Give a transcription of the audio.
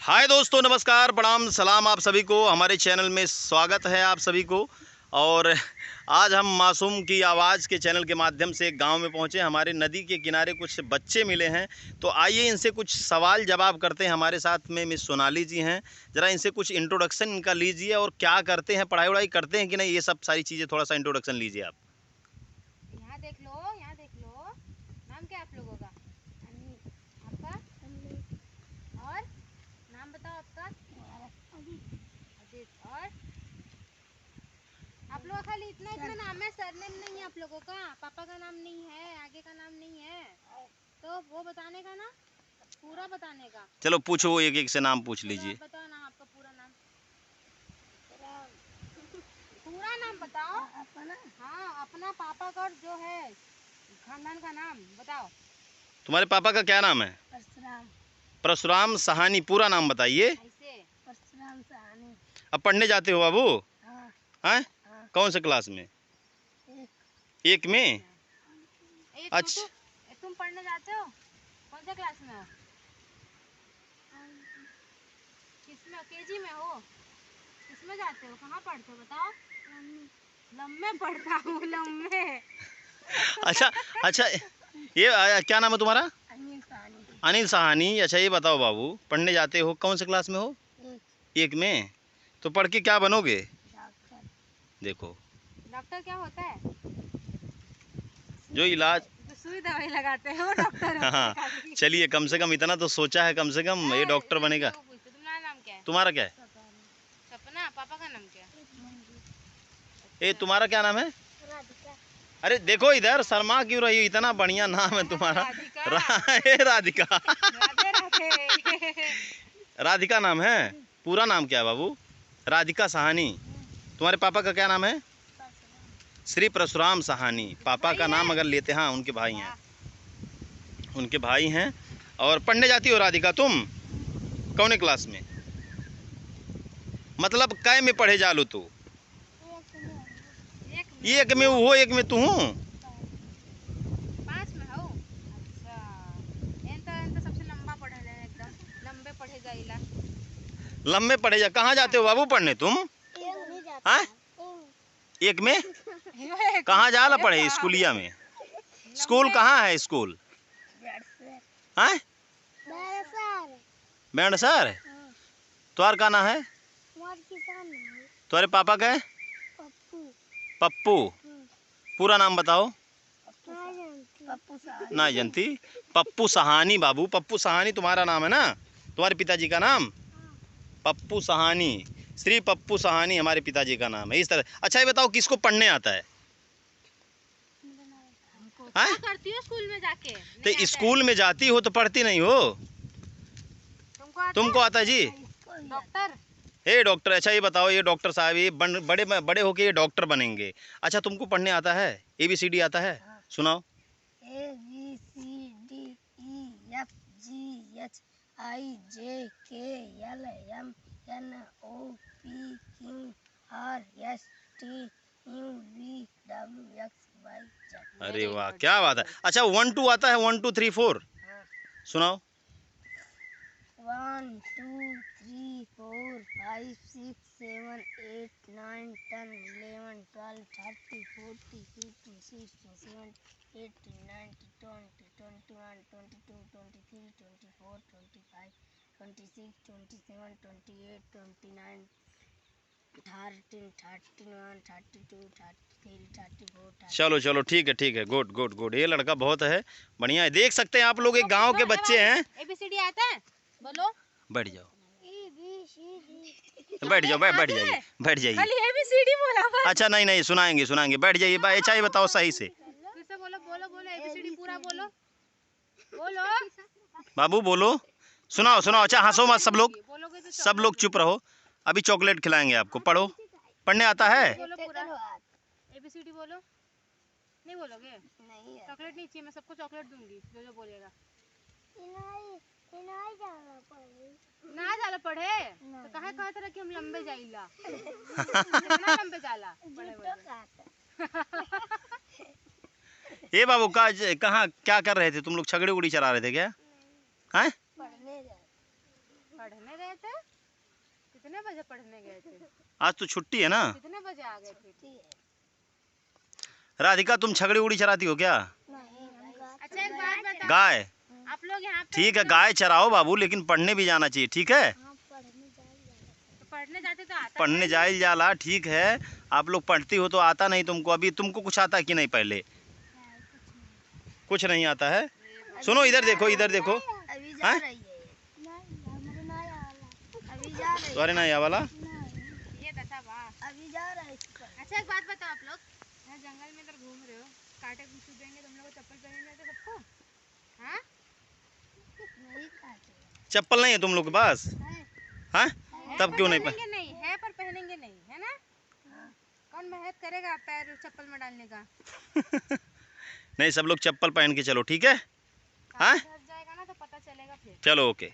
हाय दोस्तों, नमस्कार, प्रणाम, सलाम आप सभी को। हमारे चैनल में स्वागत है आप सभी को। और आज हम मासूम की आवाज़ के चैनल के माध्यम से एक गांव में पहुंचे। हमारे नदी के किनारे कुछ बच्चे मिले हैं, तो आइए इनसे कुछ सवाल जवाब करते हैं। हमारे साथ में मिस सोनाली जी हैं। ज़रा इनसे कुछ इंट्रोडक्शन इनका लीजिए, और क्या करते हैं, पढ़ाई वढ़ाई करते हैं कि नहीं, ये सब सारी चीज़ें थोड़ा सा इंट्रोडक्शन लीजिए आप। यहाँ देख लो, यहाँ देख लो। नाम क्या है आप लोगों का? आपका? और नाम बताओ आपका। अजीत। और आप लोगों का खाली इतना इतना नाम है, सरनेम नहीं है आप लोगों का। पापा का नाम नहीं है, आगे का नाम नहीं है, तो वो बताने का ना, पूरा बताने का। चलो पूछो, एक एक से नाम पूछ चलो लीजिए। आप बताओ नाम, आपका पूरा नाम। पूरा नाम बताओ अपना। हाँ, अपना पापा का जो है खानदान का नाम बताओ। तुम्हारे पापा का क्या नाम है? परशुराम। परशुराम साहनी। पूरा नाम बताइए। ऐसे परशुराम साहनी। अब पढ़ने जाते हो बाबू? हाँ। हैं? हाँ। कौन से क्लास में? एक में? अच्छा। तुम पढ़ने जाते हो? कौन सा क्लास में हो? किसमें? केजी में हो? किसमें जाते हो? कहाँ पढ़ते हो बताओ? लम्बे पढ़ता हूँ, लम्बे। अच्छा अच्छा, ये क्या नाम है तुम्हारा? अनिल साहनी। अनिल साहनी। अच्छा ये बताओ बाबू, पढ़ने जाते हो, कौन से क्लास में हो? एक में। तो पढ़ के क्या बनोगे? डॉक्टर। देखो, डॉक्टर क्या होता है? जो इलाज। जो सुई दवाई लगाते हो डॉक्टर होता हाँ, है। चलिए, कम से कम इतना तो सोचा है, कम से कम ये डॉक्टर बनेगा। तुम्हारा नाम क्या है? तुम्हारा क्या है? सपना। पापा का नाम क्या है? ये तुम्हारा क्या नाम है? राधिका। अरे देखो इधर, शर्मा क्यों रही हो? इतना बढ़िया नाम है तुम्हारा। राधिका। राधे राधे। राधिका नाम है। पूरा नाम क्या है बाबू? राधिका साहनी। तुम्हारे पापा का क्या नाम है? श्री परशुराम साहनी। पापा का नाम अगर लेते, हाँ उनके भाई हैं, उनके भाई हैं। और पढ़ने जाती हो राधिका तुम? कौन क्लास में? मतलब कै में पढ़े जालो तू? एक में वो, एक में तू हूँ। 5 में हो? अच्छा। एंता सबसे लंबा पढ़े ले, एकदम लंबे पढ़े जाइला। लम्बे पढ़े जा? कहाँ जाते हो बाबू पढ़ने तुम? हाँ, एक में? कहाँ जाला पढ़े? स्कूलिया में? स्कूल कहाँ है स्कूल? हाँ, बेंडसर। तुम्हारा का नाम है? तुम्हारे पापा का है? पप्पू। पूरा नाम बताओ। ना जानती? पप्पू सहानी बाबू, पप्पू सहानी तुम्हारा नाम है ना? तुम्हारे पिताजी का नाम? पप्पू सहानी। श्री पप्पू सहानी हमारे पिताजी का नाम है। इस तरह। अच्छा ये बताओ, किसको पढ़ने आता है? क्या करती हो स्कूल में जाके? तो स्कूल में जाती हो तो पढ़ती नहीं हो? तुमको आता है जी? डॉक्टर। हे डॉक्टर। अच्छा ये बताओ, ये डॉक्टर साहब ये बड़े बड़े होके ये डॉक्टर बनेंगे। अच्छा तुमको पढ़ने आता है? ABCD आता है? सुनाओ। ABCDEFGHIJKLMNOPQRSTUVWXYZ। अरे वाह, क्या बात है। अच्छा 1 2 आता है? 1 2 3 4 सुनाओ। 1 2 3 4 5 6 7 8 9 10 11 12 13 14 15 16 17 18 19 20 21 22 23 24 25 26 27 28 29 30 31 32 33 34। चलो चलो, ठीक है ठीक है, गुड गुड गुड। ये लड़का बहुत है, बढ़िया है। देख सकते हैं आप लोग, एक गांव के बच्चे हैं। ABCD आता है? बोलो। बैठ जाओ, ABCD। बैठ जाओ, बैठ जाइए, बैठ जाइए। खाली ABCD बोला बस। अच्छा नहीं नहीं, सुनाएंगे सुनाएंगे, बैठ जाइए। अच्छा ये बताओ सही से। फिर से बोलो, बोलो बोलो, ABCD पूरा बोलो। बोलो बाबू बोलो, सुनाओ सुनाओ। अच्छा हंसो मत सब लोग, बोलोगे तो सब लोग चुप रहो। अभी चॉकलेट खिलाएंगे आपको। पढ़ो, पढ़ने आता है? बोलो पूरा ABCD बोलो। नहीं बोलोगे? नहीं, चॉकलेट नहीं चाहिए, मैं सबको चॉकलेट दूंगी जो जो बोलेगा। ना जाला पढ़े तो कहे कहत रहे कि हम लंबे जाइला। कितना लंबे जाला पढ़े बोले। ये बाबू का कहाँ क्या कर रहे थे तुम लोग? छगड़ी उगड़ी चला रहे थे क्या? हैं? पढ़ने गए थे? कितने बजे पढ़ने गए थे? आज तो छुट्टी है ना। कितने बजे आ गए थे? राधिका तुम छगड़ी उड़ी चराती हो क्या? अच्छा एक बात बताओ, गाय? आप लोग यहाँ पे ठीक है गाय चराओ बाबू, लेकिन पढ़ने भी जाना चाहिए, ठीक है? तो पढ़ने जाते तो आता पढ़ने जाइल जाला, ठीक है। आप लोग पढ़ती हो तो आता नहीं तुमको। अभी तुमको कुछ आता है कि नहीं? पहले कुछ नहीं आता है। सुनो इधर देखो, इधर देखो। हाँ? तुम्हारे ना या वाला ये दशा वाह। अच्छा एक बात बताओ, आप लोग यहाँ जंगल में इधर घूम रहे हो, कांटे कुछ देंगे तुम लोग को, चप्पल पहनेंगे तो सबको? हाँ? चप्पल नहीं है तुम लोग के पास? हाँ तब क्यों नहीं पहनेंगे? नहीं है पर पहनेंगे नहीं, है ना? कौन मेहनत करेगा पैर चप्पल में डालने का? नहीं सब लोग चप्पल पहन के चलो, ठीक है? हाँ जाएगा ना तो पता चलेगा फिर। चलो ओके।